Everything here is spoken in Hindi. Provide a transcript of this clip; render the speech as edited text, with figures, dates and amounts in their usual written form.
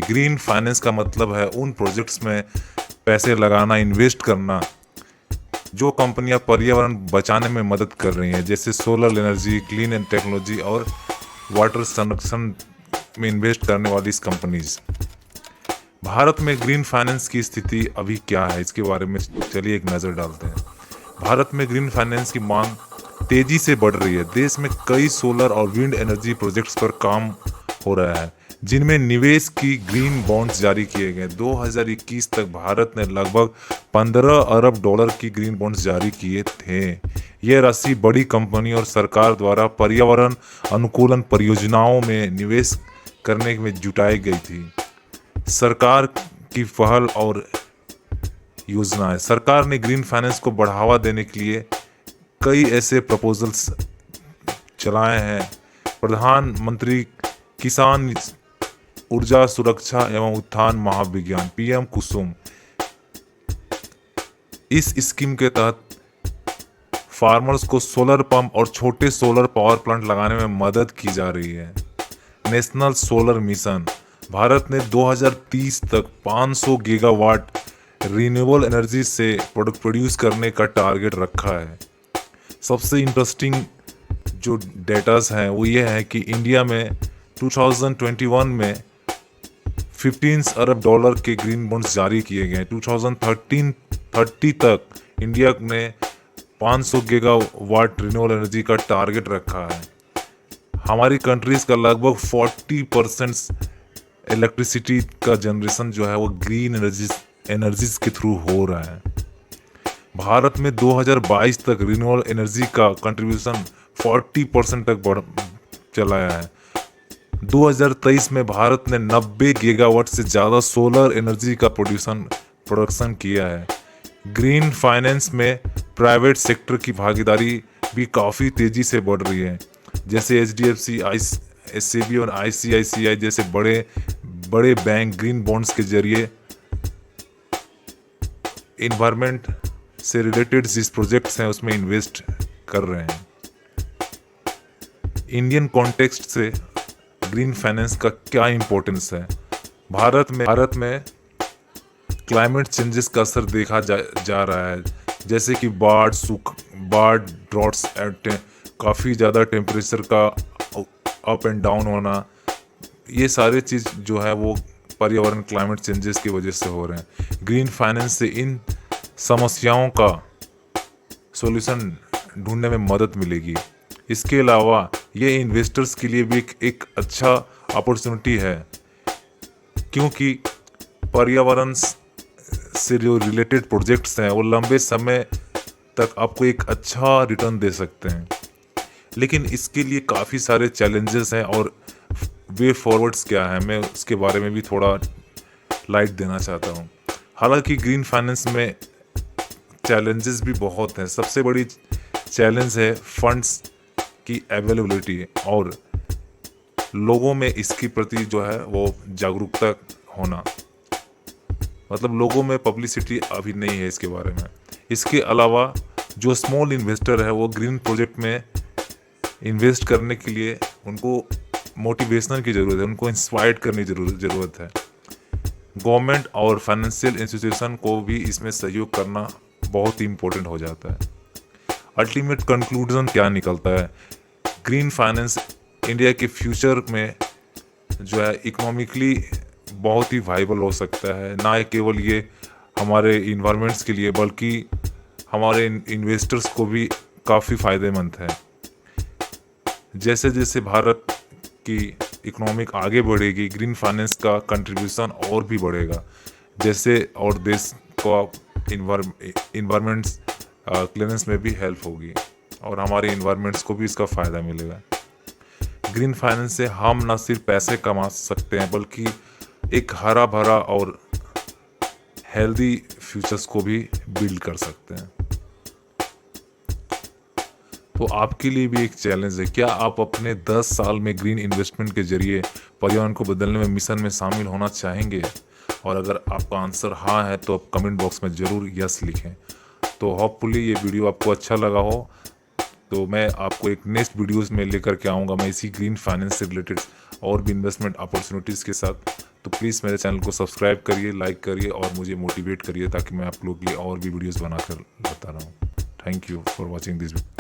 ग्रीन फाइनेंस का मतलब है उन प्रोजेक्ट्स में पैसे लगाना, इन्वेस्ट करना जो कंपनियां पर्यावरण बचाने में मदद कर रही हैं, जैसे solar energy, clean and technology और वाटर संरक्षण में इन्वेस्ट करने वाली इस कंपनीज। भारत में ग्रीन फाइनेंस की स्थिति अभी क्या है, इसके बारे में चलिए एक नज़र डालते हैं। भारत में ग्रीन फाइनेंस की मांग तेजी से बढ़ रही है। देश में कई सोलर और विंड एनर्जी प्रोजेक्ट्स पर काम हो रहा है, जिनमें निवेश की ग्रीन बॉन्ड्स जारी किए गए। 2021 तक भारत ने लगभग 15 अरब डॉलर की ग्रीन बॉन्ड्स जारी किए थे। यह राशि बड़ी कंपनी और सरकार द्वारा पर्यावरण अनुकूलन परियोजनाओं में निवेश करने में जुटाई गई थी। सरकार की पहल और योजना है। सरकार ने ग्रीन फाइनेंस को बढ़ावा देने के लिए कई ऐसे प्रपोजल्स चलाए हैं। प्रधानमंत्री किसान ऊर्जा सुरक्षा एवं उत्थान महाभियान पीएम कुसुम, इस स्कीम के तहत फार्मर्स को सोलर पंप और छोटे सोलर पावर प्लांट लगाने में मदद की जा रही है। नेशनल सोलर मिशन, भारत ने 2030 तक 500 गीगावाट रिन्यूएबल एनर्जी से प्रोड्यूस करने का टारगेट रखा है। सबसे इंटरेस्टिंग जो डेटास हैं वो ये है कि इंडिया में 2021 में 15 अरब डॉलर के ग्रीन बॉन्ड्स जारी किए गए। 2030 तक इंडिया ने 500 गीगावाट रिन्यूएबल एनर्जी का टारगेट रखा है। हमारी कंट्रीज का लगभग 40% इलेक्ट्रिसिटी का जनरेशन जो है वो ग्रीन एनर्जीज के थ्रू हो रहा है। भारत में 2022 तक रिन्यूएबल एनर्जी का कंट्रीब्यूशन 40% तक बढ़ चला है। 2023 में भारत ने 90 गीगावाट से ज़्यादा सोलर एनर्जी का प्रोडक्शन किया है। ग्रीन फाइनेंस में प्राइवेट सेक्टर की भागीदारी भी काफ़ी तेज़ी से बढ़ रही है, जैसे HDFC, SEBI और ICICI जैसे बड़े बैंक ग्रीन बॉन्ड्स के जरिए इन्वायरमेंट से रिलेटेड जिस प्रोजेक्ट्स हैं उसमें इन्वेस्ट कर रहे हैं। इंडियन कॉन्टेक्स्ट से ग्रीन फाइनेंस का क्या इम्पोर्टेंस है? भारत में क्लाइमेट चेंजेस का असर देखा जा रहा है, जैसे कि बाढ़, ड्रॉट्स, काफ़ी ज़्यादा टेम्परेचर का अप एंड डाउन होना, ये सारे चीज़ जो है वो पर्यावरण क्लाइमेट चेंजेस की वजह से हो रहे हैं। ग्रीन फाइनेंस से इन समस्याओं का सॉल्यूशन ढूंढने में मदद मिलेगी। इसके अलावा ये इन्वेस्टर्स के लिए भी एक अच्छा अपॉर्चुनिटी है, क्योंकि पर्यावरण से जो रिलेटेड प्रोजेक्ट्स हैं वो लंबे समय तक आपको एक अच्छा रिटर्न दे सकते हैं। लेकिन इसके लिए काफ़ी सारे चैलेंजेस हैं और वे फॉरवर्ड्स क्या है, मैं उसके बारे में भी थोड़ा लाइट देना चाहता हूँ। हालांकि ग्रीन फाइनेंस में चैलेंजेस भी बहुत हैं। सबसे बड़ी चैलेंज है फंड्स की अवेलेबिलिटी और लोगों में इसके प्रति जो है वो जागरूकता होना, मतलब लोगों में पब्लिसिटी अभी नहीं है इसके बारे में। इसके अलावा जो स्मॉल इन्वेस्टर है वो ग्रीन प्रोजेक्ट में इन्वेस्ट करने के लिए उनको मोटिवेशन की ज़रूरत है, उनको इंस्पायर्ड करने की ज़रूरत है। गवर्नमेंट और फाइनेंशियल इंस्टीट्यूशन को भी इसमें सहयोग करना बहुत ही इम्पोर्टेंट हो जाता है। अल्टीमेट कंक्लूजन क्या निकलता है? ग्रीन फाइनेंस इंडिया के फ्यूचर में जो है इकोनॉमिकली बहुत ही वाइबल हो सकता है। ना केवल ये हमारे इन्वायरमेंट्स के लिए बल्कि हमारे इन्वेस्टर्स को भी काफ़ी फ़ायदेमंद है। जैसे जैसे भारत की इकोनॉमिक आगे बढ़ेगी, ग्रीन फाइनेंस का कंट्रीब्यूशन और भी बढ़ेगा, जैसे और देश को इन्वायरमेंट्स क्लीनेंस में भी हेल्प होगी और हमारे इन्वायरमेंट्स को भी इसका फ़ायदा मिलेगा। ग्रीन फाइनेंस से हम न सिर्फ पैसे कमा सकते हैं बल्कि एक हरा भरा और हेल्दी फ्यूचर्स को भी बिल्ड कर सकते हैं। तो आपके लिए भी एक चैलेंज है, क्या आप अपने 10 साल में ग्रीन इन्वेस्टमेंट के जरिए पर्यावरण को बदलने में मिशन में शामिल होना चाहेंगे? और अगर आपका आंसर हाँ है तो आप कमेंट बॉक्स में ज़रूर यस लिखें। तो होपफुली ये वीडियो आपको अच्छा लगा हो, तो मैं आपको एक नेक्स्ट वीडियोस में लेकर के आऊँगा मैं इसी ग्रीन फाइनेंस से रिलेटेड और भी इन्वेस्टमेंट अपॉर्चुनिटीज़ के साथ। तो प्लीज़ मेरे चैनल को सब्सक्राइब करिए, लाइक करिए और मुझे मोटिवेट करिए ताकि मैं आप लोग के लिए और भी वीडियोस बनाकर लाता रहूँ। Thank you for watching this video.